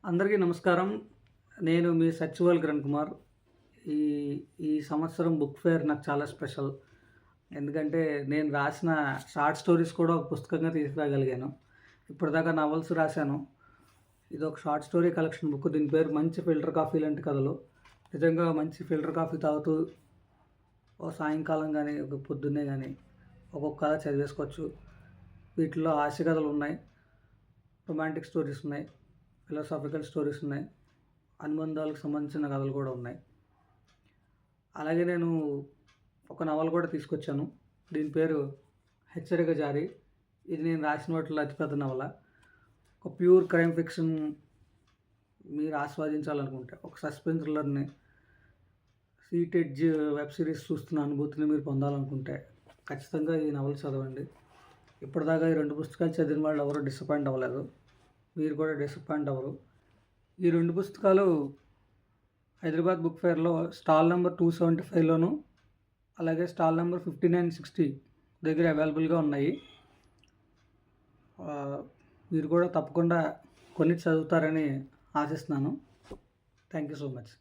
అందరికీ నమస్కారం. నేను మీ సత్యవేల్ కిరణ్ కుమార్. ఈ ఈ సంవత్సరం బుక్ ఫేర్ నాకు చాలా స్పెషల్. ఎందుకంటే నేను రాసిన షార్ట్ స్టోరీస్ కూడా ఒక పుస్తకంగా తీసుకురాగలిగాను. ఇప్పటిదాకా నవల్స్ రాశాను. ఇదొక షార్ట్ స్టోరీ కలెక్షన్ బుక్. దీని పేరు 'మంచి ఫిల్టర్ కాఫీ లాంటి కథలు'. నిజంగా మంచి ఫిల్టర్ కాఫీ తాగుతూ ఓ సాయంకాలం గానీ, ఒక పొద్దున్నే గానీ ఒక్కొక్క కథ చదివేసుకోవచ్చు. వీటిలో హాస్య కథలు ఉన్నాయి, రొమాంటిక్ స్టోరీస్ ఉన్నాయి, ఫిలాసాఫికల్ స్టోరీస్ ఉన్నాయి, అనుబంధాలకు సంబంధించిన కథలు కూడా ఉన్నాయి. అలాగే నేను ఒక నవల కూడా తీసుకొచ్చాను. దీని పేరు 'హెచ్చరిక జారీ'. ఇది నేను రాసిన వాటిలో అతిపెద్ద నవల. ఒక ప్యూర్ క్రైమ్ ఫిక్షన్ మీరు ఆస్వాదించాలనుకుంటే, ఒక సస్పెన్స్ థ్రిల్లర్ని, సీట్ ఎడ్జ్ వెబ్ సిరీస్ చూస్తున్న అనుభూతిని మీరు పొందాలనుకుంటే ఖచ్చితంగా ఈ నవల చదవండి. ఇప్పటిదాకా ఈ 2 పుస్తకాలు చదివిన వాళ్ళు ఎవరు డిసప్పాయింట్ అవ్వలేదు. మీరు కూడా డిసప్పాయింట్ అవ్వరు. ఈ 2 పుస్తకాలు హైదరాబాద్ బుక్ ఫేర్‌లో స్టాల్ నెంబర్ 275లోను, అలాగే స్టాల్ నెంబర్ 5960 దగ్గర అవైలబుల్‌గా ఉన్నాయి. మీరు కూడా తప్పకుండా కొని చదువుతారని ఆశిస్తున్నాను. Thank you so much.